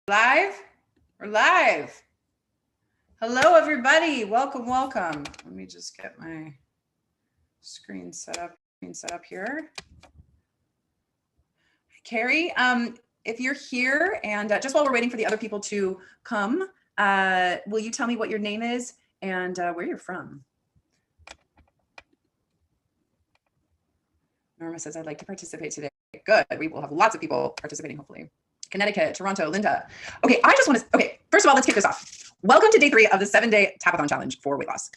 Live? We're live. Hello, everybody. Welcome, welcome. Let me just get my screen set up here. Carrie, if you're here and just while we're waiting for the other people to come, will you tell me what your name is and where you're from? Norma says, I'd like to participate today. Good. We will have lots of people participating, hopefully. Connecticut, Toronto, Linda. Okay, first of all, let's kick this off. Welcome to day 3 of the 7-day Tapathon challenge for weight loss.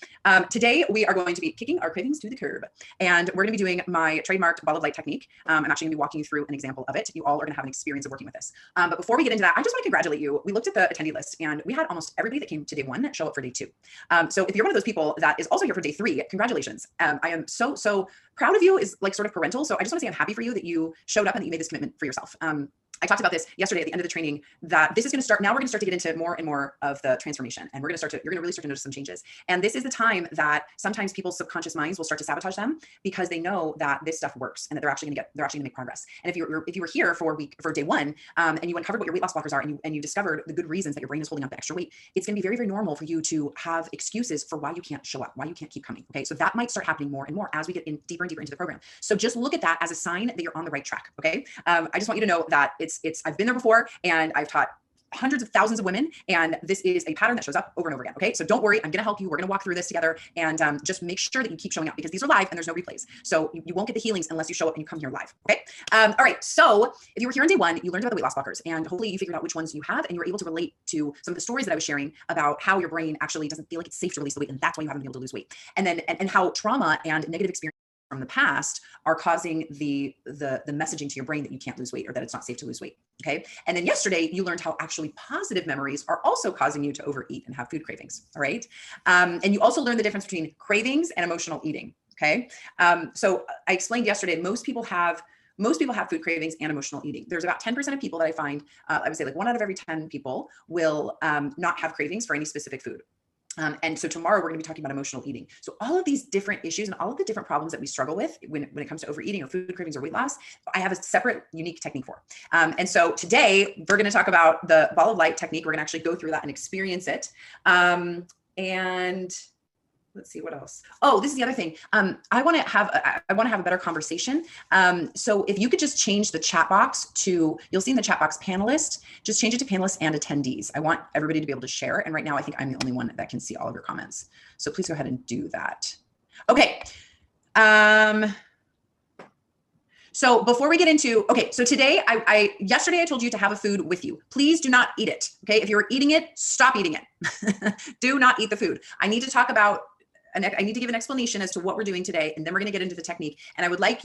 Today, we are going to be kicking our cravings to the curb, and we're gonna be doing my trademarked ball of light technique. I'm actually gonna be walking you through an example of it. You all are gonna have an experience of working with this. But before we get into that, I just wanna congratulate you. We looked at the attendee list, and we had almost everybody that came to day 1 show up for day 2. So if you're one of those people that is also here for day 3, congratulations. I am so proud of you, is like sort of parental. So I just wanna say I'm happy for you that you showed up and that you made this commitment for yourself. I talked about this yesterday at the end of the training, that this is going to start, now we're going to start to get into more and more of the transformation. And you're going to really start to notice some changes. And this is the time that sometimes people's subconscious minds will start to sabotage them because they know that this stuff works and that they're actually going to make progress. And if you were here for day 1 and you uncovered what your weight loss blockers are and you discovered the good reasons that your brain is holding up the extra weight, it's going to be very, very normal for you to have excuses for why you can't show up, why you can't keep coming. Okay. So that might start happening more and more as we get deeper and deeper into the program. So just look at that as a sign that you're on the right track. Okay. I just want you to know that I've been there before, and I've taught hundreds of thousands of women, and this is a pattern that shows up over and over again. Okay, so don't worry, I'm going to help you. We're going to walk through this together, and just make sure that you keep showing up, because these are live and there's no replays. So you won't get the healings unless you show up and you come here live. Okay. All right. So if you were here on day 1, you learned about the weight loss blockers, and hopefully you figured out which ones you have, and you were able to relate to some of the stories that I was sharing about how your brain actually doesn't feel like it's safe to release the weight, and that's why you haven't been able to lose weight, and then and how trauma and negative experience from the past are causing the messaging to your brain that you can't lose weight or that it's not safe to lose weight. Okay. And then yesterday you learned how actually positive memories are also causing you to overeat and have food cravings. All right. And you also learned the difference between cravings and emotional eating. Okay. So I explained yesterday, most people have food cravings and emotional eating. There's about 10% of people that I find, I would say like 1 out of every 10 people will not have cravings for any specific food. And so tomorrow we're going to be talking about emotional eating. So all of these different issues and all of the different problems that we struggle with when it comes to overeating or food cravings or weight loss, I have a separate unique technique for. And so today we're going to talk about the ball of light technique. We're going to actually go through that and experience it. And let's see what else. Oh, this is the other thing. I want to have a better conversation. So if you could just change the chat box to, you'll see in the chat box panelist, just change it to panelists and attendees. I want everybody to be able to share. And right now I think I'm the only one that can see all of your comments. So please go ahead and do that. Okay. So before we get into, okay, so today, yesterday I told you to have a food with you. Please do not eat it. Okay. If you're eating it, stop eating it. Do not eat the food. I need to talk about, I need to give an explanation as to what we're doing today, and then we're going to get into the technique. And I would like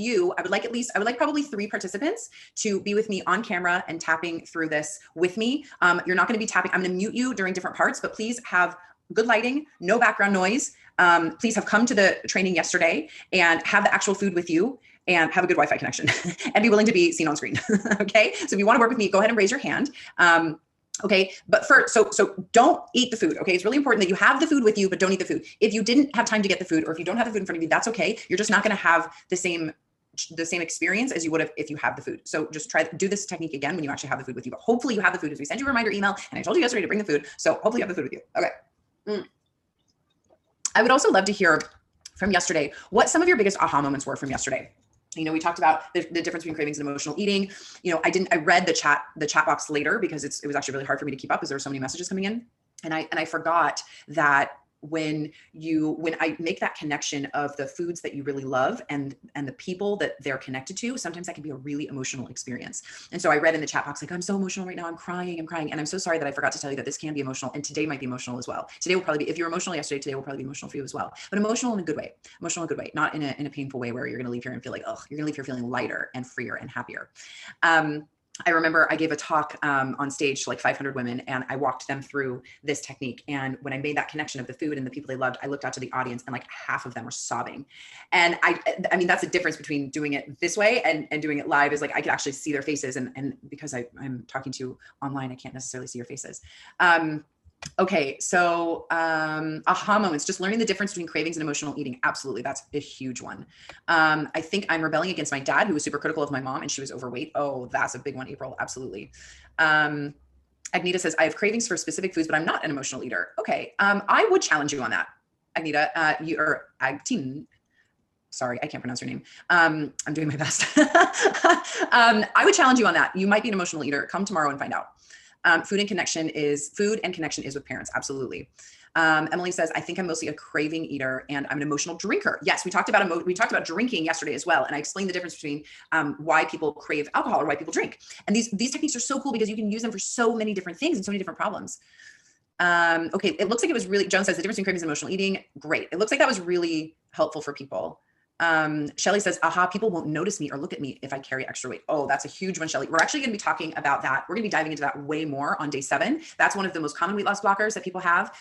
probably 3 participants to be with me on camera and tapping through this with me. You're not going to be tapping. I'm going to mute you during different parts, but please have good lighting, no background noise. Please have come to the training yesterday and have the actual food with you and have a good Wi-Fi connection and be willing to be seen on screen. Okay. So if you want to work with me, go ahead and raise your hand. Okay. But first, so don't eat the food. Okay. It's really important that you have the food with you, but don't eat the food. If you didn't have time to get the food, or if you don't have the food in front of you, that's okay. You're just not going to have the same experience as you would have if you have the food. So just do this technique again when you actually have the food with you, but hopefully you have the food, as we send you a reminder email. And I told you yesterday to bring the food. So hopefully you have the food with you. Okay. I would also love to hear from yesterday what some of your biggest aha moments were from yesterday. You know, we talked about the difference between cravings and emotional eating. You know, I read the chat box later because it was actually really hard for me to keep up because there were so many messages coming in. And I forgot that when I make that connection of the foods that you really love and the people that they're connected to, sometimes that can be a really emotional experience. And so I read in the chat box, like, I'm so emotional right now. I'm crying. And I'm so sorry that I forgot to tell you that this can be emotional. And today might be emotional as well. Today will probably be, if you were emotional yesterday, today will probably be emotional for you as well, but emotional in a good way, not in a painful way where you're going to leave here and feel like, oh, you're going to leave here feeling lighter and freer and happier. I remember I gave a talk on stage to like 500 women, and I walked them through this technique. And when I made that connection of the food and the people they loved, I looked out to the audience and like half of them were sobbing. And I mean, that's the difference between doing it this way and doing it live, is like I could actually see their faces. And because I'm talking to you online, I can't necessarily see your faces. Okay, so aha moments, just learning the difference between cravings and emotional eating. Absolutely, that's a huge one. I think I'm rebelling against my dad, who was super critical of my mom and she was overweight. Oh, that's a big one, April. Absolutely. Agneta says, I have cravings for specific foods, but I'm not an emotional eater. Okay. I would challenge you on that, Agneta. You are Agtin. Sorry, I can't pronounce your name. I'm doing my best. I would challenge you on that. You might be an emotional eater. Come tomorrow and find out. Food and connection is with parents. Absolutely. Emily says, I think I'm mostly a craving eater and I'm an emotional drinker. Yes, we talked about drinking yesterday as well. And I explained the difference between why people crave alcohol or why people drink. And these techniques are so cool because you can use them for so many different things and so many different problems. Okay, it looks like it was really, Joan says the difference between cravings and emotional eating. Great. It looks like that was really helpful for people. Shelly says, aha, people won't notice me or look at me if I carry extra weight. Oh, that's a huge one, Shelly. We're actually going to be talking about that. We're going to be diving into that way more on day 7. That's one of the most common weight loss blockers that people have.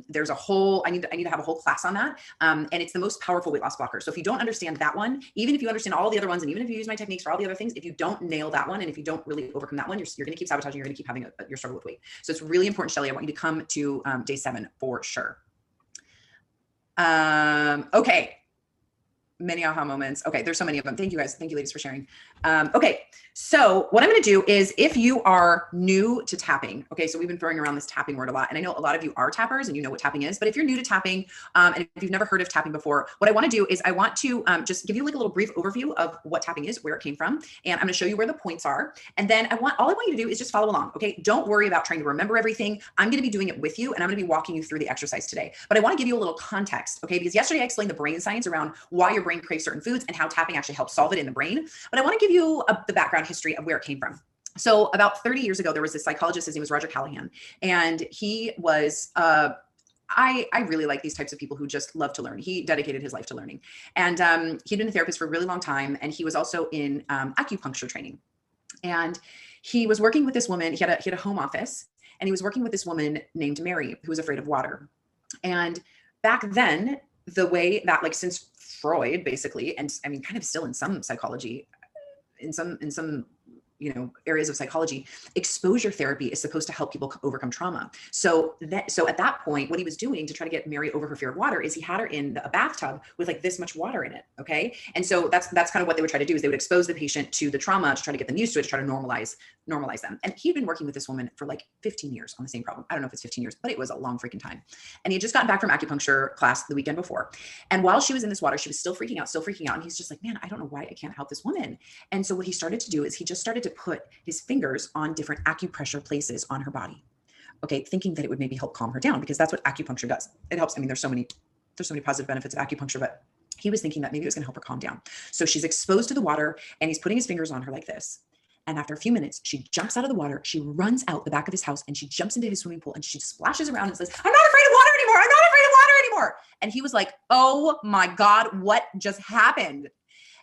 There's a whole, I need to have a whole class on that. And it's the most powerful weight loss blocker. So if you don't understand that one, even if you understand all the other ones, and even if you use my techniques for all the other things, if you don't nail that one, and if you don't really overcome that one, you're going to keep sabotaging, you're going to keep having your struggle with weight. So it's really important, Shelly. I want you to come to day 7 for sure. Okay. Many aha moments. Okay, there's so many of them. Thank you guys. Thank you ladies for sharing. Okay, so what I'm going to do is if you are new to tapping, okay, so we've been throwing around this tapping word a lot, and I know a lot of you are tappers and you know what tapping is, but if you're new to tapping and if you've never heard of tapping before, what I want to do is I want to just give you like a little brief overview of what tapping is, where it came from, and I'm going to show you where the points are, and then all I want you to do is just follow along, okay? Don't worry about trying to remember everything. I'm going to be doing it with you, and I'm going to be walking you through the exercise today, but I want to give you a little context, okay? Because yesterday I explained the brain science around why your brain craves certain foods and how tapping actually helps solve it in the brain. But I want to give you the background history of where it came from. So about 30 years ago, there was this psychologist, his name was Roger Callahan, and he was, I really like these types of people who just love to learn. He dedicated his life to learning. And he'd been a therapist for a really long time. And he was also in acupuncture training. And he was working with this woman. He had a home office, and he was working with this woman named Mary, who was afraid of water. And back then, the way that, like, since Freud basically, and I mean, kind of still in some psychology, in some areas of psychology, exposure therapy is supposed to help people overcome trauma. So at that point, what he was doing to try to get Mary over her fear of water is he had her in a bathtub with like this much water in it. Okay. And so that's kind of what they would try to do, is they would expose the patient to the trauma to try to get them used to it, to try to normalize them. And he'd been working with this woman for like 15 years on the same problem. I don't know if it's 15 years, but it was a long freaking time. And he had just gotten back from acupuncture class the weekend before. And while she was in this water, she was still freaking out. And he's just like, man, I don't know why I can't help this woman. And so what he started to do is he just started to put his fingers on different acupressure places on her body. Okay, thinking that it would maybe help calm her down, because that's what acupuncture does. It helps. I mean, there's so many positive benefits of acupuncture, but he was thinking that maybe it was going to help her calm down. So she's exposed to the water, and he's putting his fingers on her like this. And after a few minutes, she jumps out of the water. She runs out the back of his house, and she jumps into his swimming pool, and she splashes around and says, I'm not afraid of water anymore. I'm not afraid of water anymore. And he was like, oh my God, what just happened?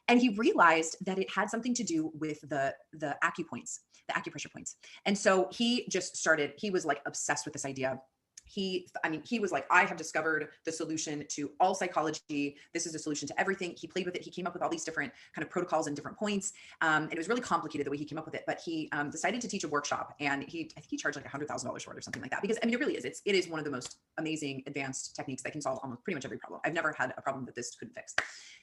And he realized that it had something to do with the acupressure points. And so he was like obsessed with this idea. He was like, I have discovered the solution to all psychology. This is the solution to everything. He played with it. He came up with all these different kind of protocols and different points. And it was really complicated the way he came up with it, but he decided to teach a workshop, and I think he charged like $100,000 for it or something like that, because I mean, it really is. It is one of the most amazing advanced techniques that can solve almost pretty much every problem. I've never had a problem that this couldn't fix.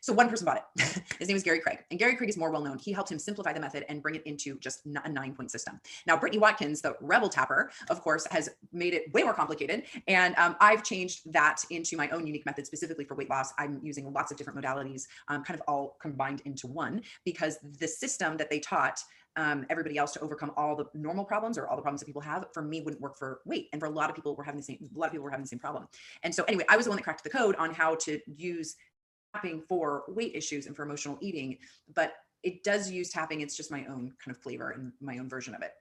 So one person bought it. His name is Gary Craig, and Gary Craig is more well-known. He helped him simplify the method and bring it into just a 9-point system. Now, Brittany Watkins, the rebel tapper, of course, has made it way more complicated. And I've changed that into my own unique method specifically for weight loss. I'm using lots of different modalities, kind of all combined into one, because the system that they taught everybody else to overcome all the normal problems or all the problems that people have, for me, wouldn't work for weight. And for a lot of people were having the same problem. And so anyway, I was the one that cracked the code on how to use tapping for weight issues and for emotional eating, but it does use tapping. It's just my own kind of flavor and my own version of it.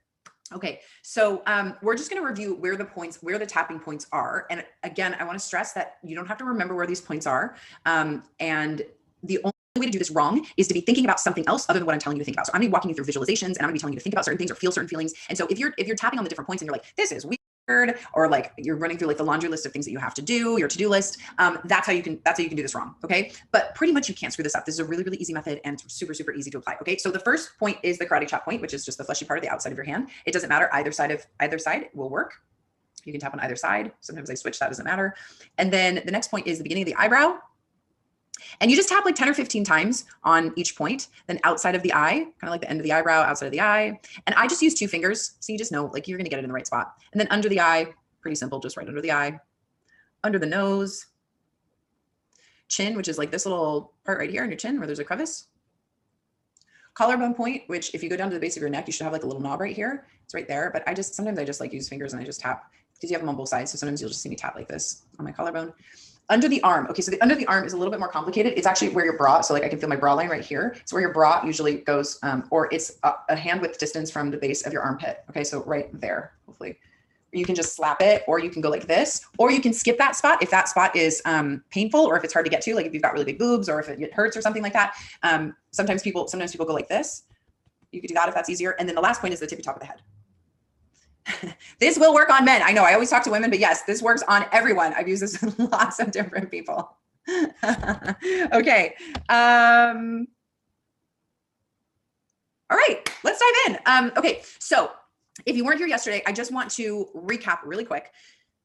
Okay, so we're just going to review where the tapping points are. And again, I want to stress that you don't have to remember where these points are. And the only way to do this wrong is to be thinking about something else other than what I'm telling you to think about. So I'm going to be walking you through visualizations, and I'm going to be telling you to think about certain things or feel certain feelings. And so if you're tapping on the different points and you're like, this is weird, or like you're running through like the laundry list of things that you have to do, your to-do list, that's how you can do this wrong. Okay, but pretty much you can't screw this up. This is a really, really easy method, and it's super, super easy to apply. Okay, so the first point is the karate chop point, which is just the fleshy part of the outside of your hand. It doesn't matter, either side will work. You can tap on either side. Sometimes I switch, that doesn't matter. And then the next point is the beginning of the eyebrow. And you just tap like 10 or 15 times on each point, then outside of the eye, kind of like the end of the eyebrow, outside of the eye. And I just use 2 fingers. So you just know, like, you're going to get it in the right spot. And then under the eye, pretty simple, just right under the eye, under the nose, chin, which is like this little part right here in your chin where there's a crevice. Collarbone point, which if you go down to the base of your neck, you should have like a little knob right here. It's right there. But sometimes I just like use fingers and I just tap because you have them on both sides. So sometimes you'll just see me tap like this on my collarbone. Under the arm. Okay, so the under the arm is a little bit more complicated. It's actually where your bra, so like I can feel my bra line right here. It's where your bra usually goes, or it's a hand width distance from the base of your armpit. Okay, so right there, hopefully. You can just slap it, or you can go like this, or you can skip that spot if that spot is painful, or if it's hard to get to, like if you've got really big boobs, or if it hurts or something like that. Sometimes people go like this. You could do that if that's easier. And then the last point is the tippy top of the head. This will work on men. I know I always talk to women, but yes, this works on everyone. I've used this with lots of different people. Okay. All right, let's dive in. Okay, so if you weren't here yesterday, I just want to recap really quick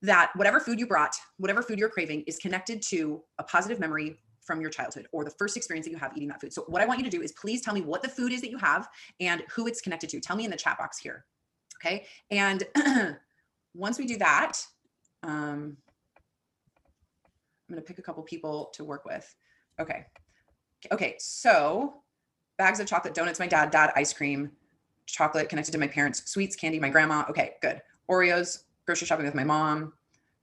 that whatever food you brought, whatever food you're craving is connected to a positive memory from your childhood or the first experience that you have eating that food. So what I want you to do is please tell me what the food is that you have and who it's connected to. Tell me in the chat box here. Okay. And once we do that, I'm going to pick a couple people to work with. Okay. Okay. So bags of chocolate, donuts, my dad, ice cream, chocolate connected to my parents, sweets, candy, my grandma. Okay, good. Oreos, grocery shopping with my mom.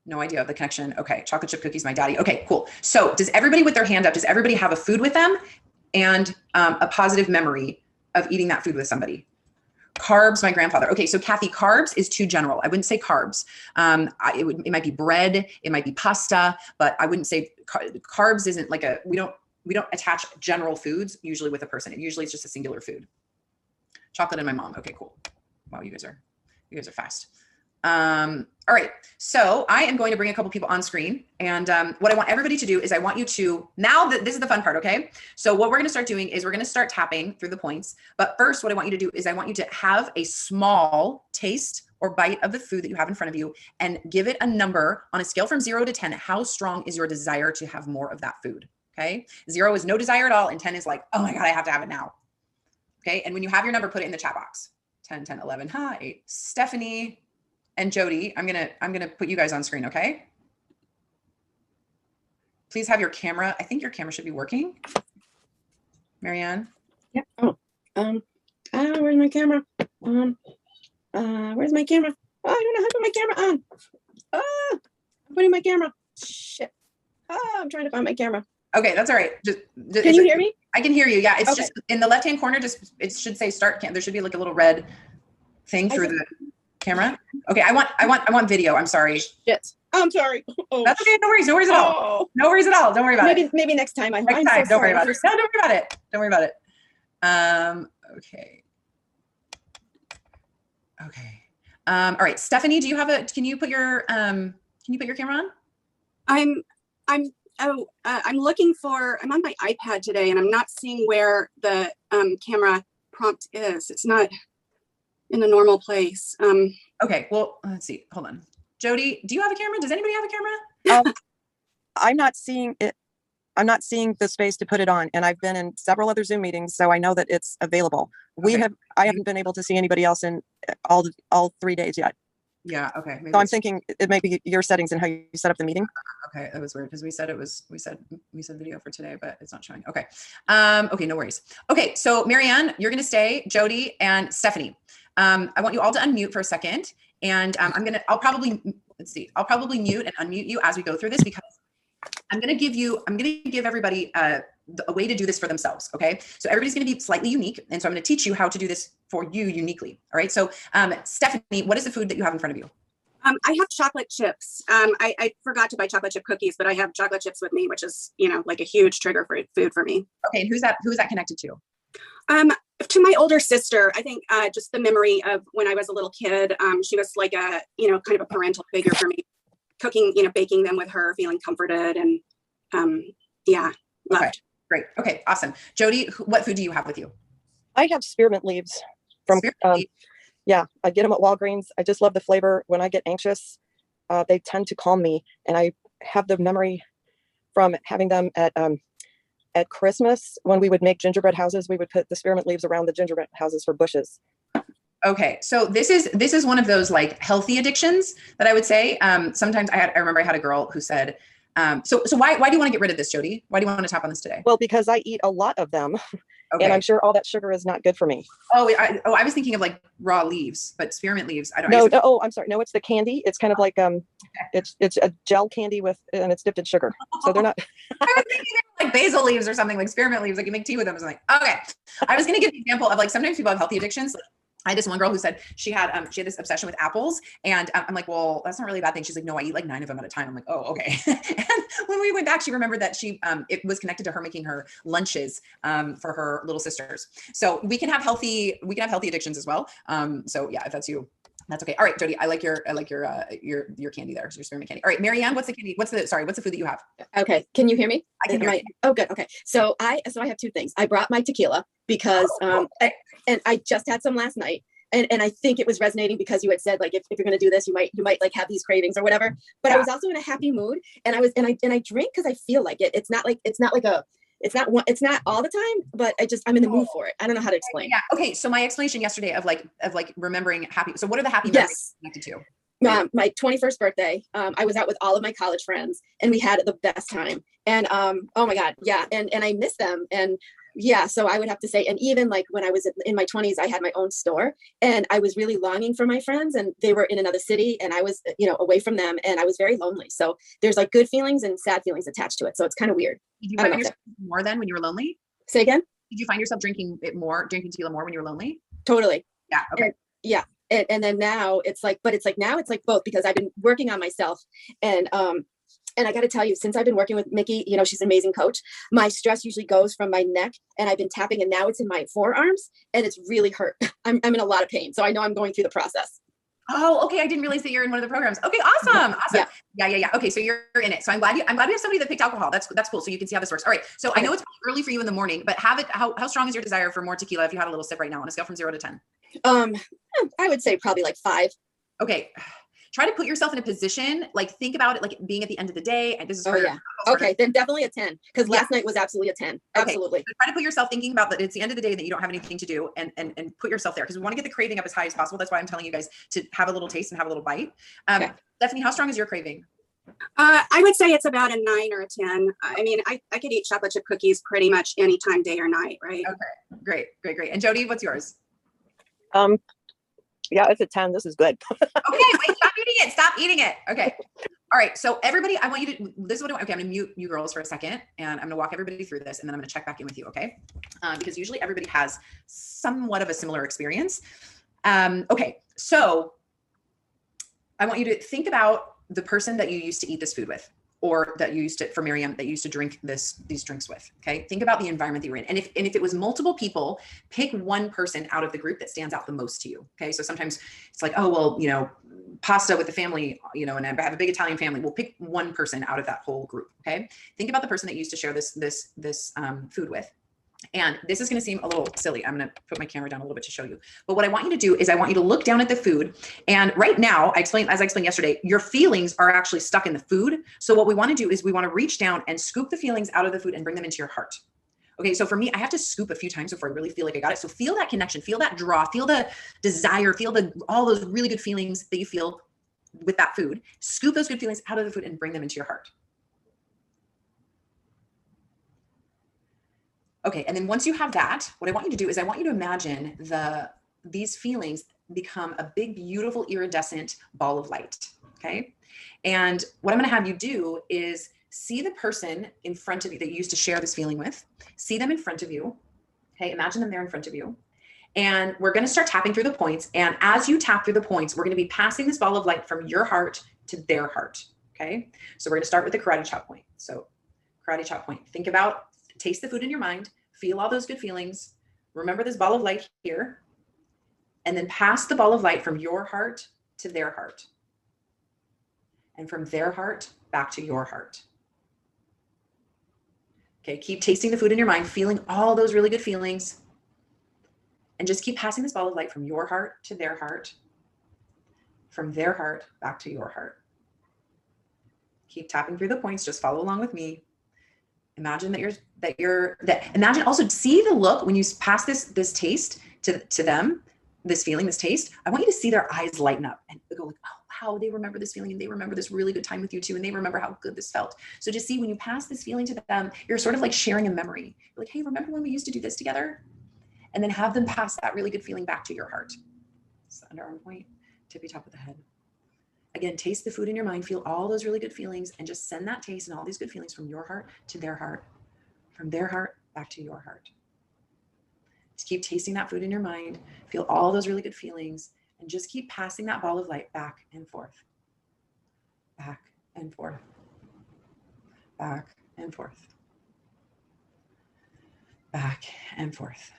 No idea of the connection. Okay. Chocolate chip cookies, my daddy. Okay, cool. So does everybody with their hand up, does everybody have a food with them and a positive memory of eating that food with somebody? Carbs, my grandfather. Okay, so Kathy, carbs is too general. I wouldn't say carbs. It might be bread, it might be pasta, but I wouldn't say carbs isn't like we don't attach general foods usually with a person. Usually it's just a singular food. Chocolate and my mom. Okay, cool. Wow, you guys are fast. All right, so I am going to bring a couple people on screen, and what I want everybody to do is I want you to, now that this is the fun part, okay? So what we're gonna start doing is we're gonna start tapping through the points, but first what I want you to do is I want you to have a small taste or bite of the food that you have in front of you and give it a number on a scale from 0 to 10. How strong is your desire to have more of that food, okay? 0 is no desire at all, and 10 is like, oh my God, I have to have it now. Okay, and when you have your number, put it in the chat box. 10, 10, 11, 8. Stephanie and Jody, I'm gonna put you guys on screen, okay? Please have your camera. I think your camera should be working. Marianne? Yep. Oh, where's my camera? Where's my camera? Oh, I don't know how to put my camera on. I'm putting my camera. Shit. I'm trying to find my camera. Okay, that's all right. Just can you hear me? I can hear you. Yeah, it's okay. Just in the left-hand corner. It should say start. There should be like a little red thing through the camera. Okay, I want video. I'm sorry. Shit. I'm sorry. Oh. That's okay. No worries. No worries at all. No worries at all. Don't worry about it. Maybe next time. Next time. Don't worry about it. No, don't worry about it. Don't worry about it. Okay. Okay. All right, Stephanie, can you put your camera on? I'm looking for, I'm on my iPad today and I'm not seeing where the camera prompt is. It's not in a normal place. Okay, well, let's see. Hold on. Jody, do you have a camera? Does anybody have a camera? I'm not seeing it. I'm not seeing the space to put it on. And I've been in several other Zoom meetings, so I know that it's available. Okay. I haven't been able to see anybody else in all 3 days yet. Yeah, okay. So I'm thinking it may be your settings and how you set up the meeting. Okay, that was weird because we said video for today, but it's not showing. Okay. Okay, no worries. Okay, so Marianne, you're gonna stay, Jody and Stephanie. I want you all to unmute for a second, and I'll probably mute and unmute you as we go through this because I'm gonna give everybody a way to do this for themselves. Okay, so everybody's gonna be slightly unique, and so I'm gonna teach you how to do this for you uniquely. All right. So Stephanie, what is the food that you have in front of you? I have chocolate chips. I forgot to buy chocolate chip cookies, but I have chocolate chips with me, which is, like a huge trigger for food for me. Okay, and who's that connected to? To my older sister. I think just the memory of when I was a little kid. She was like a, kind of a parental figure for me. Cooking, baking them with her, feeling comforted, and loved. Okay, great. Okay, awesome. Jody, what food do you have with you? I have spearmint leaves from, yeah, I get them at Walgreens. I just love the flavor. When I get anxious, they tend to calm me. And I have the memory from having them at at Christmas, when we would make gingerbread houses, we would put the spearmint leaves around the gingerbread houses for bushes. Okay, so this is one of those like healthy addictions that I would say. Sometimes I remember I had a girl who said, so why do you want to get rid of this, Jody? Why do you want to tap on this today? Well, because I eat a lot of them, Okay. and I'm sure all that sugar is not good for me. I was thinking of like raw leaves, but spearmint leaves. I don't. No, oh, I'm sorry. No, it's the candy. It's kind of like it's a gel candy and it's dipped in sugar. So they're not. I was thinking they were like basil leaves or something, like spearmint leaves. Like you make tea with them or something. Okay, I was going to give an example of like sometimes people have healthy addictions. Like, I had this one girl who said she had this obsession with apples, and I'm like, well, that's not really a bad thing. She's like, no, I eat like 9 of them at a time. I'm like, oh, okay. And when we went back, she remembered that it was connected to her making her lunches for her little sisters. So we can have healthy addictions as well. So yeah, if that's you, that's okay. All right, Jody, I like your candy there, your spearmint candy. All right, Marianne, what's the food that you have? Okay, can you hear me? I can hear you. Oh, good. Okay, so I have 2 things. I brought my tequila because and I just had some last night, and I think it was resonating because you had said like if you're going to do this, you might like have these cravings or whatever. But yeah. I was also in a happy mood, and I drink because I feel like it. It's not all the time, but I'm in the mood for it. I don't know how to explain. Yeah. Okay. So my explanation yesterday of remembering happy. So what are the happy memories connected to? My 21st birthday, I was out with all of my college friends, and we had the best time. And oh my God, yeah, and I miss them. And yeah, so I would have to say, and even like when I was in my 20s, I had my own store, and I was really longing for my friends, and they were in another city, and I was away from them, and I was very lonely. So there's like good feelings and sad feelings attached to it. So it's kind of weird. Did you find yourself more then when you were lonely? Say again? Did you find yourself drinking tequila more when you were lonely? Totally. Yeah. Okay. And then now it's like both, because I've been working on myself, and I got to tell you, since I've been working with Mickey, she's an amazing coach. My stress usually goes from my neck, and I've been tapping, and now it's in my forearms, and it's really hurt. I'm in a lot of pain. So I know I'm going through the process. Oh, okay. I didn't realize that you're in one of the programs. Okay. Awesome. Yeah. Okay. So you're in it. So I'm glad we have somebody that picked alcohol. That's cool. So you can see how this works. All right. So I know it's early for you in the morning, but how strong is your desire for more tequila if you had a little sip right now on a scale from 0 to 10? I would say probably like 5. Okay. Try to put yourself in a position, like think about it, like being at the end of the day. And this is okay. Then definitely a 10, because last night was absolutely a 10. Absolutely. Okay. So try to put yourself thinking about that it's the end of the day, that you don't have anything to do, and put yourself there, because we want to get the craving up as high as possible. That's why I'm telling you guys to have a little taste and have a little bite. Stephanie, how strong is your craving? I would say it's about a 9 or a 10. I mean, I could eat chocolate chip cookies pretty much anytime, day or night, right? Okay, great. And Jody, what's yours? Yeah, it's a 10. This is good. Okay, wait, stop eating it. Okay. All right. So everybody, I want you to, this is what I'm going to mute you girls for a second, and I'm going to walk everybody through this, and then I'm going to check back in with you. Okay. Because usually everybody has somewhat of a similar experience. Okay. So I want you to think about the person that you used to eat this food with, or that you used to, for Miriam, that you used to drink these drinks with. Okay. Think about the environment that you were in. And if it was multiple people, pick one person out of the group that stands out the most to you. Okay. So sometimes it's like, oh, well, pasta with the family, and I have a big Italian family. We'll pick one person out of that whole group. Okay. Think about the person that you used to share this food with. And this is going to seem a little silly. I'm going to put my camera down a little bit to show you. But what I want you to do is I want you to look down at the food. And right now, as I explained yesterday, your feelings are actually stuck in the food. So what we want to do is we want to reach down and scoop the feelings out of the food and bring them into your heart. Okay, so for me, I have to scoop a few times before I really feel like I got it. So feel that connection, feel that draw, feel the desire, feel all those really good feelings that you feel with that food. Scoop those good feelings out of the food and bring them into your heart. Okay, and then once you have that, what I want you to do is I want you to imagine these feelings become a big, beautiful, iridescent ball of light, okay? And what I'm gonna have you do is see the person in front of you that you used to share this feeling with, see them in front of you, okay? Imagine them there in front of you. And we're gonna start tapping through the points. And as you tap through the points, we're gonna be passing this ball of light from your heart to their heart, okay? So we're gonna start with the karate chop point. So karate chop point, taste the food in your mind, feel all those good feelings, remember this ball of light here, and then pass the ball of light from your heart to their heart. And from their heart back to your heart. Okay, keep tasting the food in your mind, feeling all those really good feelings, and just keep passing this ball of light from your heart to their heart, from their heart back to your heart. Keep tapping through the points, just follow along with me. Imagine imagine also see the look when you pass this taste to them, this feeling, this taste. I want you to see their eyes lighten up and go like, oh, wow, they remember this feeling and they remember this really good time with you too. And they remember how good this felt. So just see when you pass this feeling to them, you're sort of like sharing a memory. You're like, hey, remember when we used to do this together? And then have them pass that really good feeling back to your heart. So underarm point, tippy top of the head. Again, taste the food in your mind, feel all those really good feelings, and just send that taste and all these good feelings from your heart to their heart, from their heart back to your heart. Just keep tasting that food in your mind, feel all those really good feelings, and just keep passing that ball of light back and forth, back and forth, back and forth, back and forth.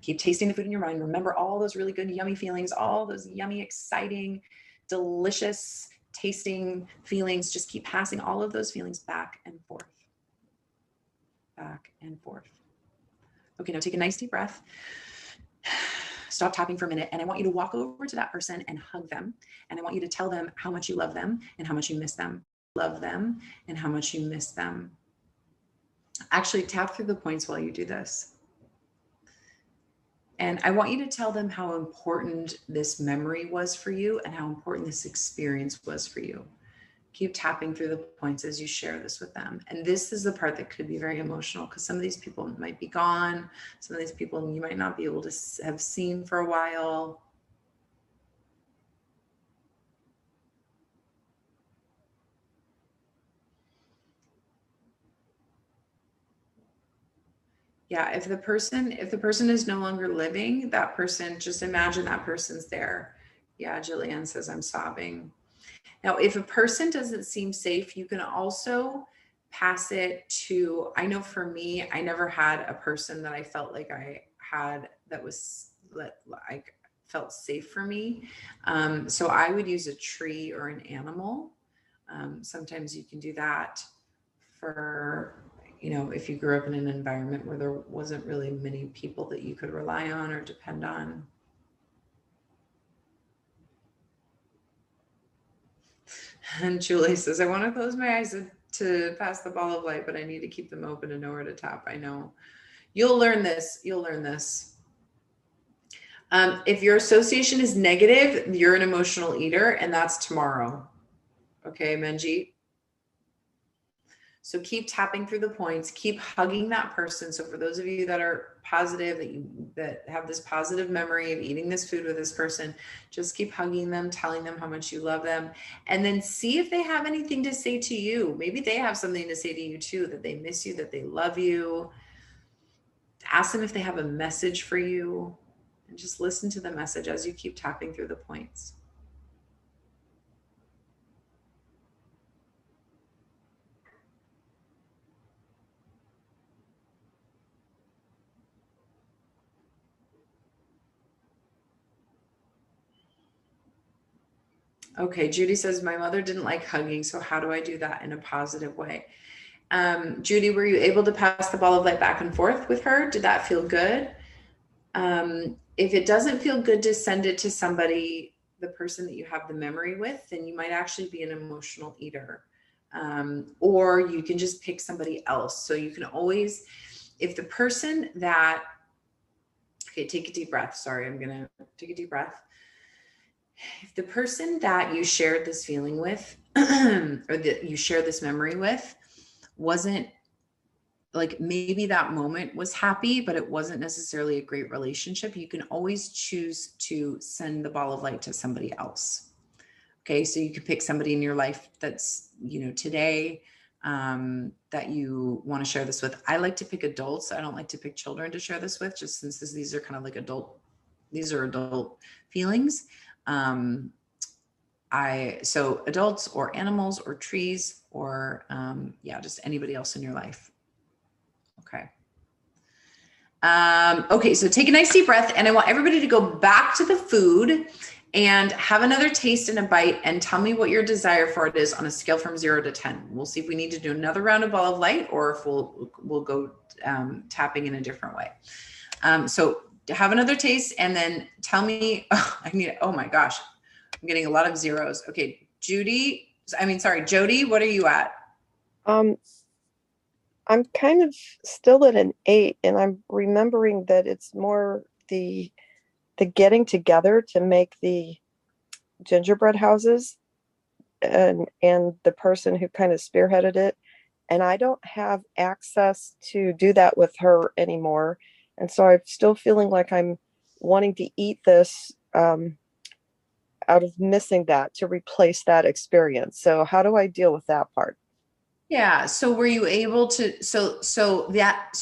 Keep tasting the food in your mind. Remember all those really good, yummy feelings, all those yummy, exciting, delicious tasting feelings. Just keep passing all of those feelings back and forth, back and forth. Okay, now take a nice deep breath. Stop tapping for a minute. And I want you to walk over to that person and hug them. And I want you to tell them how much you love them and how much you miss them. Love them and how much you miss them. Actually, tap through the points while you do this. And I want you to tell them how important this memory was for you and how important this experience was for you. Keep tapping through the points as you share this with them. And this is the part that could be very emotional because some of these people might be gone. Some of these people you might not be able to have seen for a while. Yeah, if the person is no longer living, that person, just imagine that person's there. Yeah, Jillian says, I'm sobbing. Now, if a person doesn't seem safe, you can also pass it to, I know for me, I never had a person that I felt like I had that felt safe for me. So I would use a tree or an animal. Sometimes you can do that for, if you grew up in an environment where there wasn't really many people that you could rely on or depend on. And Julie says, I want to close my eyes to pass the ball of light, but I need to keep them open and know where to tap. I know. You'll learn this. You'll learn this. If your association is negative, you're an emotional eater, and that's tomorrow. Okay, Manjeet? So keep tapping through the points, keep hugging that person. So for those of you that are positive, that have this positive memory of eating this food with this person, just keep hugging them, telling them how much you love them, and then see if they have anything to say to you. Maybe they have something to say to you too, that they miss you, that they love you. Ask them if they have a message for you, and just listen to the message as you keep tapping through the points. Okay, Judy says, my mother didn't like hugging, so how do I do that in a positive way? Judy, were you able to pass the ball of light back and forth with her? Did that feel good? If it doesn't feel good to send it to somebody, the person that you have the memory with, then you might actually be an emotional eater. Or you can just pick somebody else. So you can always, if the person that, okay, take a deep breath. Sorry, I'm gonna take a deep breath. If the person that you shared this feeling with, or that you share this memory with, wasn't like, maybe that moment was happy, but it wasn't necessarily a great relationship, you can always choose to send the ball of light to somebody else. Okay, so you could pick somebody in your life that's, today, that you want to share this with. I like to pick adults. I don't like to pick children to share this with, just since these are kind of like adult feelings. So adults or animals or trees or, just anybody else in your life. Okay. Okay. So take a nice deep breath, and I want everybody to go back to the food and have another taste and a bite, and tell me what your desire for it is on a scale from 0 to 10. We'll see if we need to do another round of ball of light, or if we'll go, tapping in a different way. So have another taste, and then tell me, oh my gosh, I'm getting a lot of zeros. Okay. Jody, what are you at? I'm kind of still at an 8, and I'm remembering that it's more the getting together to make the gingerbread houses, and the person who kind of spearheaded it. And I don't have access to do that with her anymore. And so I'm still feeling like I'm wanting to eat this out of missing that to replace that experience. So how do I deal with that part? Yeah. So were you able to, so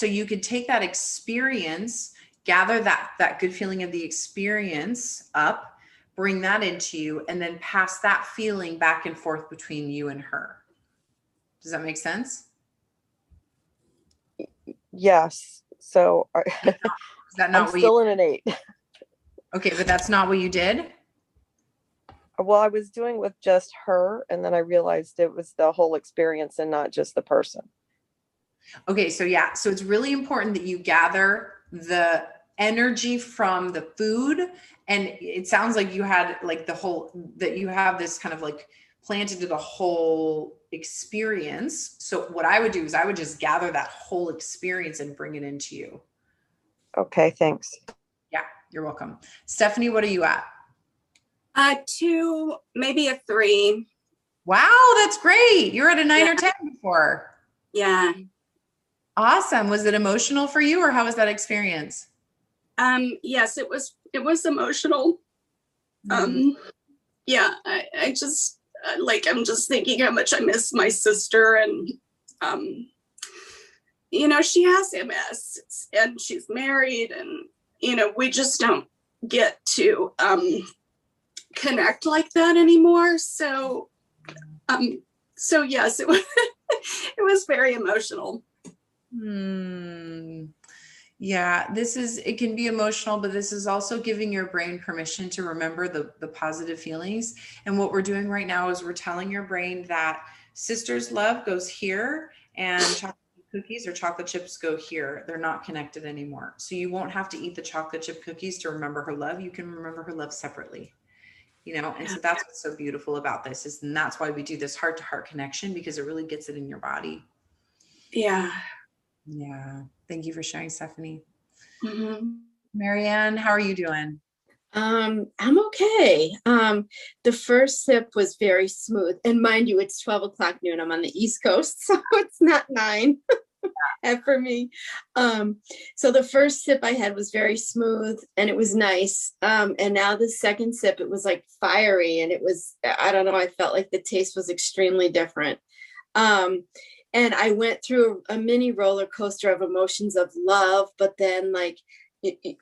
you could take that experience, gather that good feeling of the experience up, bring that into you, and then pass that feeling back and forth between you and her. Does that make sense? Yes. So Is that I'm not what you, still in an 8. okay, but that's not what you did? Well, I was doing with just her, and then I realized it was the whole experience and not just the person. Okay, so yeah, so it's really important that you gather the energy from the food. And it sounds like you had like that you have this kind of like planted to the whole experience. So what I would do is I would just gather that whole experience and bring it into you. Okay, thanks. Yeah, you're welcome. Stephanie, what are you at? 2, maybe a 3. Wow, that's great. You're at a 9 Yeah. or 10 before. Yeah. Awesome. Was it emotional for you, or how was that experience? Yes, it was emotional. Yeah, I just like, I'm just thinking how much I miss my sister, and she has MS and she's married, and we just don't get to connect like that anymore. So yes, it was it was very emotional. Yeah, it can be emotional, but this is also giving your brain permission to remember the positive feelings. And what we're doing right now is we're telling your brain that sister's love goes here and chocolate cookies or chocolate chips go here. They're not connected anymore. So you won't have to eat the chocolate chip cookies to remember her love. You can remember her love separately. And so that's what's so beautiful about this and that's why we do this heart to heart connection, because it really gets it in your body. Yeah. Thank you for sharing, Stephanie. Mm-hmm. Marianne, how are you doing? I'm okay. The first sip was very smooth, and mind you, it's 12 o'clock noon. I'm on the East Coast, so it's not 9 for me. So the first sip I had was very smooth and it was nice. And now the second sip, it was like fiery, and I don't know, I felt like the taste was extremely different. And I went through a mini roller coaster of emotions of love, but then like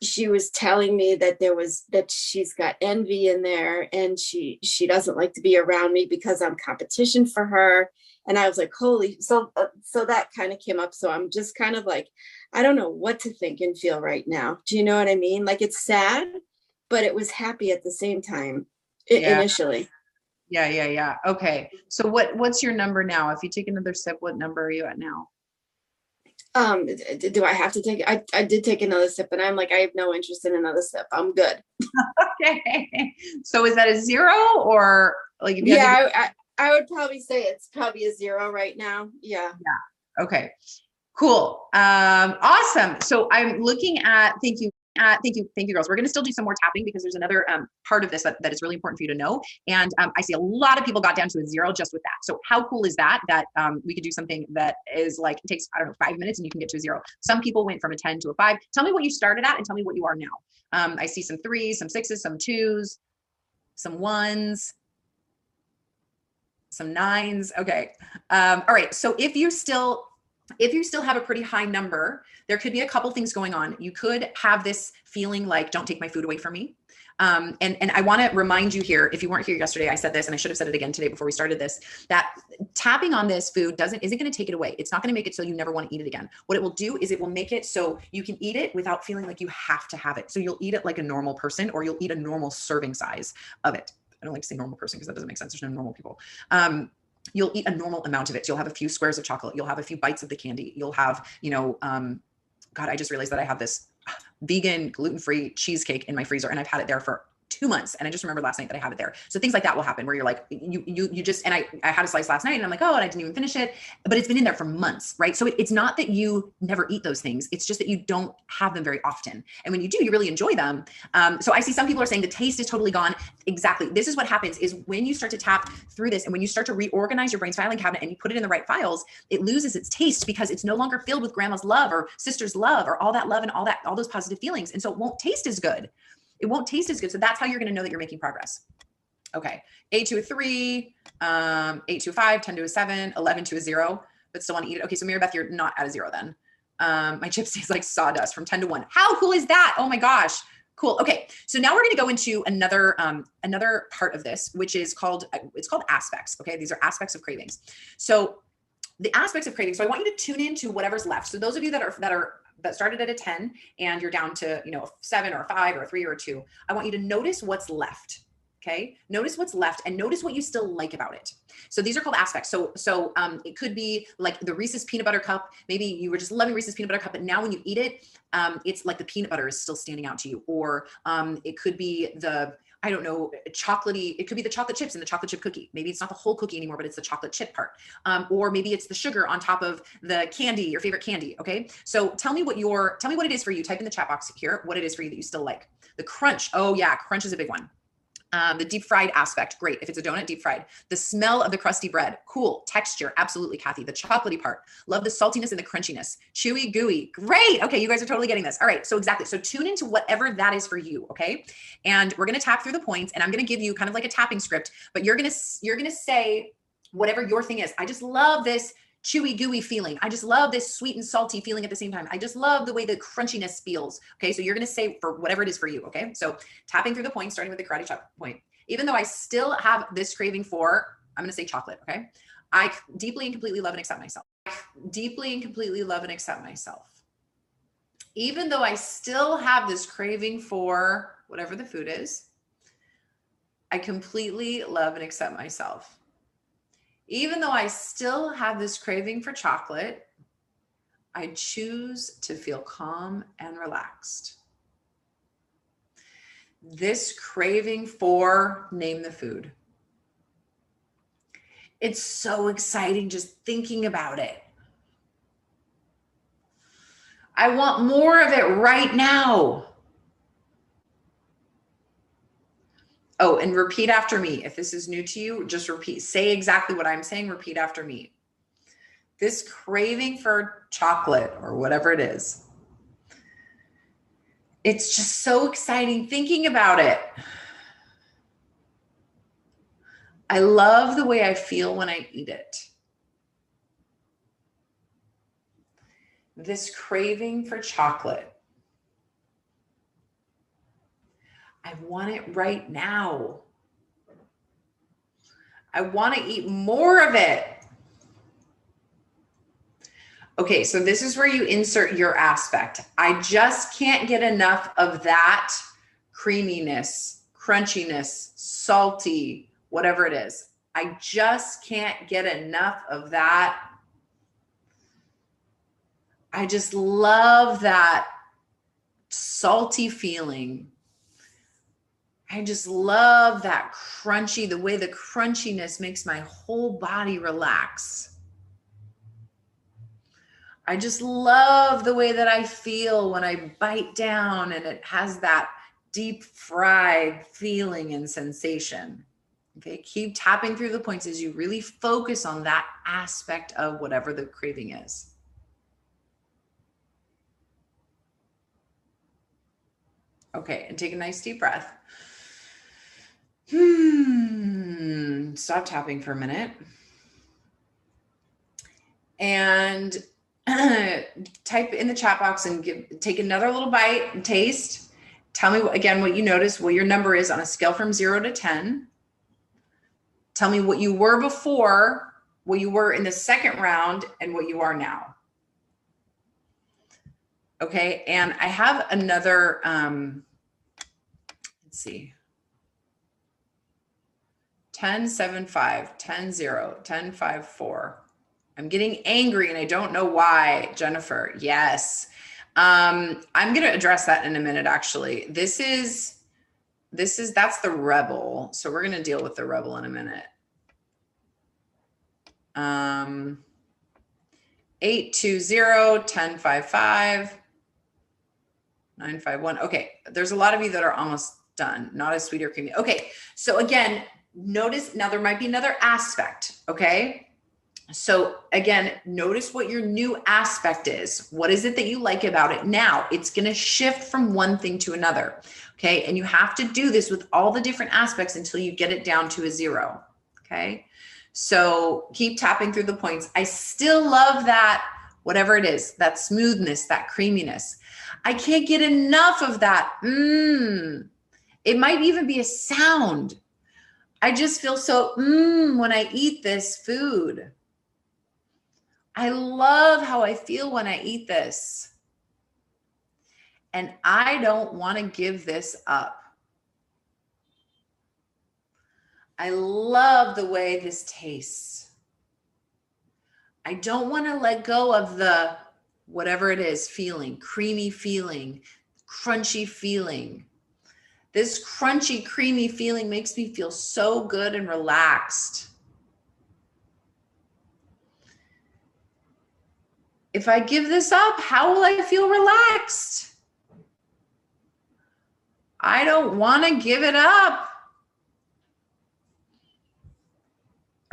she was telling me that she's got envy in there, and she doesn't like to be around me because I'm competition for her. And I was like, holy, so that kind of came up. So I'm just kind of like, I don't know what to think and feel right now. Do you know what I mean? Like, it's sad, but it was happy at the same time initially. Yeah. Okay. So what's your number now? If you take another sip, what number are you at now? Do I have to take, I did take another sip, and I'm like, I have no interest in another sip. I'm good. Okay. So is that a 0 or like, if you had to I would probably say it's probably a 0 right now. Yeah. Okay, cool. Awesome. So I'm looking at, thank you, girls. We're going to still do some more tapping because there's another part of this that is really important for you to know. And I see a lot of people got down to a 0 just with that. So how cool is that we could do something that is like, it takes, I don't know, 5 minutes and you can get to a 0. Some people went from a 10 to a 5. Tell me what you started at and tell me what you are now. I see some 3s, some 6s, some 2s, some 1s. Some 9s. Okay. All right. So if you still have a pretty high number, there could be a couple things going on. You could have this feeling like, don't take my food away from me. And I want to remind you here, if you weren't here yesterday, I said this, and I should have said it again today before we started this, that tapping on this food isn't going to take it away. It's not going to make it so you never want to eat it again. What it will do is it will make it so you can eat it without feeling like you have to have it. So you'll eat it like a normal person, or you'll eat a normal serving size of it. I don't like to say normal person because that doesn't make sense. There's no normal people. You'll eat a normal amount of it. So you'll have a few squares of chocolate. You'll have a few bites of the candy. You'll have, God, I just realized that I have this vegan gluten-free cheesecake in my freezer, and I've had it there for 2 months. And I just remembered last night that I have it there. So things like that will happen where you're like, you just, and I had a slice last night and I'm like, oh, and I didn't even finish it, but it's been in there for months, right? So it's not that you never eat those things. It's just that you don't have them very often. And when you do, you really enjoy them. So I see some people are saying the taste is totally gone. Exactly. This is what happens is when you start to tap through this and when you start to reorganize your brain's filing cabinet and you put it in the right files, it loses its taste because it's no longer filled with grandma's love or sister's love or all that love and all those positive feelings. And so it won't taste as good. It won't taste as good. So that's how you're going to know that you're making progress. Okay. 8 to a 3, 8 to a 5, 10 to a 7, 11 to a 0, but still want to eat it. Okay. So Mary Beth, you're not at a 0 then. My chips taste like sawdust from 10 to 1. How cool is that? Oh my gosh. Cool. Okay. So now we're going to go into another part of this, which is called aspects. Okay. These are aspects of cravings. So the aspects of cravings. So I want you to tune into whatever's left. So those of you that started at a 10 and you're down to, a 7 or a 5 or a 3 or a 2, I want you to notice what's left. Okay. Notice what's left and notice what you still like about it. So these are called aspects. So it could be like the Reese's peanut butter cup. Maybe you were just loving Reese's peanut butter cup, but now when you eat it, it's like the peanut butter is still standing out to you. Or it could be chocolatey. It could be the chocolate chips in the chocolate chip cookie. Maybe it's not the whole cookie anymore, but it's the chocolate chip part. Or maybe it's the sugar on top of the candy, your favorite candy. Okay. So tell me what it is for you. Type in the chat box here, what it is for you that you still like. The crunch. Oh yeah. Crunch is a big one. The deep fried aspect, great. If it's a donut, deep fried. The smell of the crusty bread, cool. Texture, absolutely, Kathy. The chocolatey part, love the saltiness and the crunchiness. Chewy, gooey, great. Okay, you guys are totally getting this. All right, so exactly. So tune into whatever that is for you, okay? And we're gonna tap through the points, and I'm gonna give you kind of like a tapping script, but you're gonna say whatever your thing is. I just love this chewy, gooey feeling. I just love this sweet and salty feeling at the same time. I just love the way the crunchiness feels. Okay. So you're going to say for whatever it is for you. Okay. So tapping through the points, starting with the karate chop point, even though I still have this craving for, I'm going to say chocolate. Okay. I deeply and completely love and accept myself. Deeply and completely love and accept myself. Even though I still have this craving for whatever the food is, I completely love and accept myself. Even though I still have this craving for chocolate, I choose to feel calm and relaxed. This craving for, name the food. It's so exciting just thinking about it. I want more of it right now. Oh, and repeat after me. If this is new to you, just repeat. Say exactly what I'm saying. Repeat after me. This craving for chocolate or whatever it is, it's just so exciting thinking about it. I love the way I feel when I eat it. This craving for chocolate, I want it right now. I want to eat more of it. Okay, so this is where you insert your aspect. I just can't get enough of that creaminess, crunchiness, salty, whatever it is. I just can't get enough of that. I just love that salty feeling. I just love that crunchy, the way the crunchiness makes my whole body relax. I just love the way that I feel when I bite down and it has that deep fried feeling and sensation. Okay, keep tapping through the points as you really focus on that aspect of whatever the craving is. Okay, and take a nice deep breath. Stop tapping for a minute. And type in the chat box and take another little bite and taste. Tell me again what you notice, what your number is on a scale from 0 to 10. Tell me what you were before, what you were in the second round, and what you are now. Okay, and I have another, let's see. 10, 7, 5, 10, 0, 10, 5, 4. I'm getting angry and I don't know why, Jennifer. Yes. I'm going to address that in a minute, actually. This is that's the rebel. So we're going to deal with the rebel in a minute. 820-1055 951. Okay, there's a lot of you that are almost done. Not as sweet or creamy. Okay, so again, notice now there might be another aspect. Okay, so again, notice what your new aspect is. What is it that you like about it? Now it's going to shift from one thing to another. Okay, and you have to do this with all the different aspects until you get it down to a 0. Okay, so keep tapping through the points. I still love that, whatever it is, that smoothness, that creaminess. I can't get enough of that. It might even be a sound. I just feel so when I eat this food. I love how I feel when I eat this. And I don't want to give this up. I love the way this tastes. I don't want to let go of the whatever it is feeling, creamy feeling, crunchy feeling. This crunchy, creamy feeling makes me feel so good and relaxed. If I give this up, how will I feel relaxed? I don't want to give it up.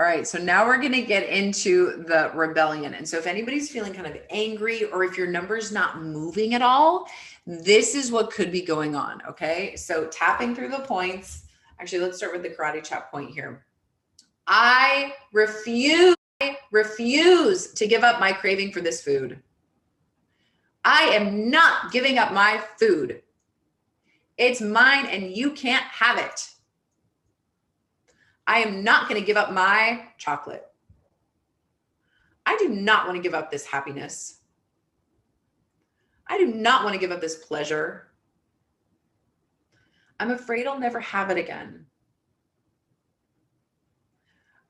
All right, so now we're going to get into the rebellion. And so if anybody's feeling kind of angry, or if your number's not moving at all, this is what could be going on, okay? So tapping through the points. Actually, let's start with the karate chop point here. I refuse to give up my craving for this food. I am not giving up my food. It's mine and you can't have it. I am not going to give up my chocolate. I do not want to give up this happiness. I do not want to give up this pleasure. I'm afraid I'll never have it again.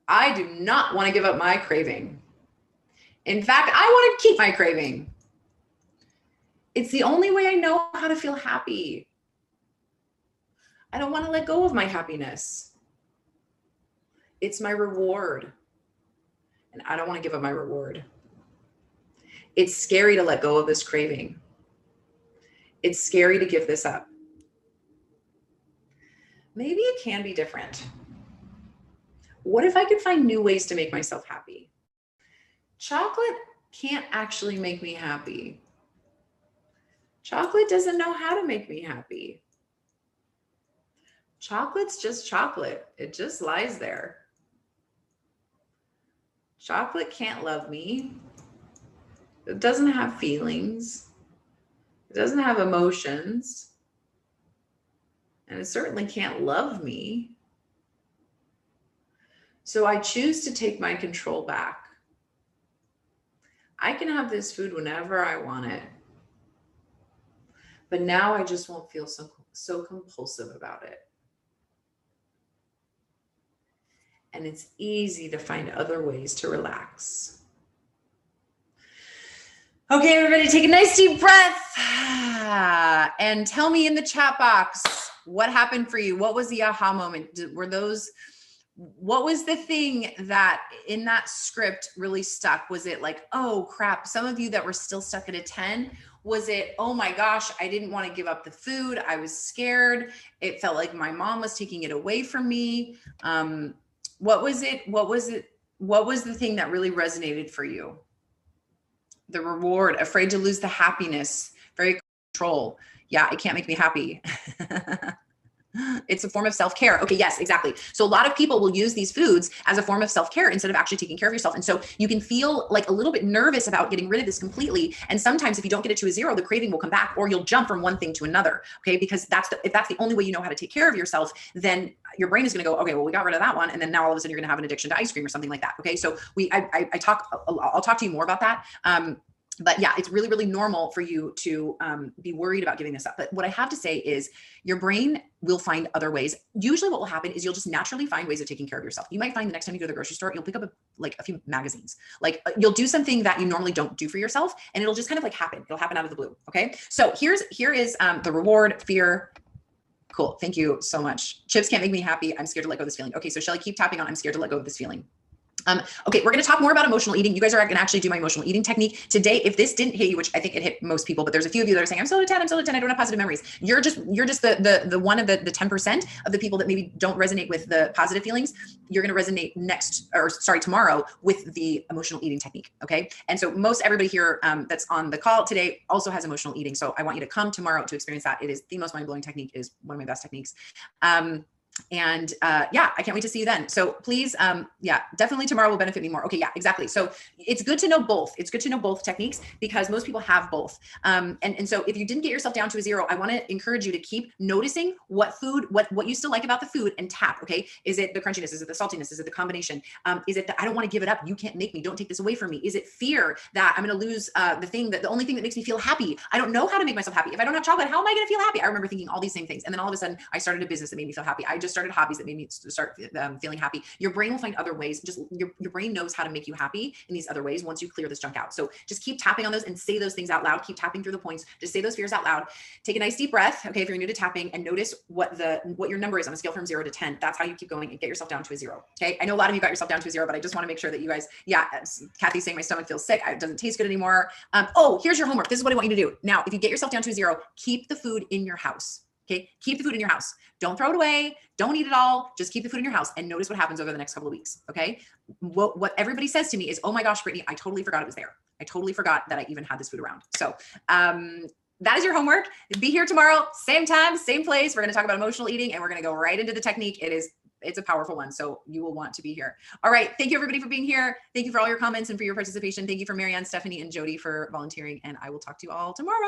I do not want to give up my craving. In fact, I want to keep my craving. It's the only way I know how to feel happy. I don't want to let go of my happiness. It's my reward. And I don't want to give up my reward. It's scary to let go of this craving. It's scary to give this up. Maybe it can be different. What if I could find new ways to make myself happy? Chocolate can't actually make me happy. Chocolate doesn't know how to make me happy. Chocolate's just chocolate. It just lies there. Chocolate can't love me. It doesn't have feelings. It doesn't have emotions. And it certainly can't love me. So I choose to take my control back. I can have this food whenever I want it. But now I just won't feel so compulsive about it. And it's easy to find other ways to relax. Okay, everybody, take a nice deep breath and tell me in the chat box what happened for you. What was the aha moment? What was the thing that in that script really stuck? Was it like, oh crap, some of you that were still stuck at a 10? Was it, oh my gosh, I didn't want to give up the food. I was scared. It felt like my mom was taking it away from me. What was it? What was the thing that really resonated for you? The reward, afraid to lose the happiness, very control. Yeah, it can't make me happy. It's a form of self-care. Okay, yes, exactly. So a lot of people will use these foods as a form of self-care instead of actually taking care of yourself. And so you can feel like a little bit nervous about getting rid of this completely. And sometimes if you don't get it to a 0, the craving will come back, or you'll jump from one thing to another. Okay, because if that's the only way you know how to take care of yourself, then your brain is going to go, okay, well, we got rid of that one. And then now all of a sudden you're going to have an addiction to ice cream or something like that. Okay, so I'll talk to you more about that. But yeah, it's really, really normal for you to be worried about giving this up. But what I have to say is your brain will find other ways. Usually what will happen is you'll just naturally find ways of taking care of yourself. You might find the next time you go to the grocery store, you'll pick up a few magazines. Like you'll do something that you normally don't do for yourself, and it'll just kind of like happen. It'll happen out of the blue. Okay. So here is the reward, fear, Cool. Thank you so much. Chips can't make me happy. I'm scared to let go of this feeling. Okay. So Shelly, keep tapping on, I'm scared to let go of this feeling. Okay, we're going to talk more about emotional eating. You guys are going to actually do my emotional eating technique today. If this didn't hit you, which I think it hit most people, but there's a few of you that are saying, I'm still at 10, I'm still at 10, I don't have positive memories. You're just the one of the 10% of the people that maybe don't resonate with the positive feelings. You're going to resonate tomorrow with the emotional eating technique. Okay. And so most everybody here that's on the call today also has emotional eating. So I want you to come tomorrow to experience that. It is the most mind-blowing technique. It is one of my best techniques. Yeah, I can't wait to see you then. So please, yeah, definitely tomorrow will benefit me more. Okay. Yeah, exactly. So it's good to know both. It's good to know both techniques because most people have both. And so if you didn't get yourself down to a 0, I want to encourage you to keep noticing what you still like about the food and tap. Okay. Is it the crunchiness? Is it the saltiness? Is it the combination? Is it that I don't want to give it up? You can't make me, don't take this away from me. Is it fear that I'm going to lose the only thing that makes me feel happy? I don't know how to make myself happy. If I don't have chocolate, how am I going to feel happy? I remember thinking all these same things. And then all of a sudden I started a business that made me feel happy. I just started hobbies that made me start feeling happy. Your brain will find other ways. Just your brain knows how to make you happy in these other ways once you clear this junk out. So just keep tapping on those and say those things out loud. Keep tapping through the points. Just say those fears out loud. Take a nice deep breath. Okay. If you're new to tapping, and notice what your number is on a scale from 0 to 10. That's how you keep going and get yourself down to a 0. Okay. I know a lot of you got yourself down to a 0, but I just want to make sure that you guys, yeah, Kathy's saying my stomach feels sick. It doesn't taste good anymore. Oh, here's your homework. This is what I want you to do. Now, if you get yourself down to a 0, keep the food in your house. Okay. Keep the food in your house. Don't throw it away. Don't eat it all. Just keep the food in your house and notice what happens over the next couple of weeks. Okay. What everybody says to me is, oh my gosh, Brittany, I totally forgot it was there. I totally forgot that I even had this food around. So, that is your homework. Be here tomorrow, same time, same place. We're going to talk about emotional eating and we're going to go right into the technique. It's a powerful one. So you will want to be here. All right. Thank you everybody for being here. Thank you for all your comments and for your participation. Thank you for Marianne, Stephanie, and Jody for volunteering. And I will talk to you all tomorrow.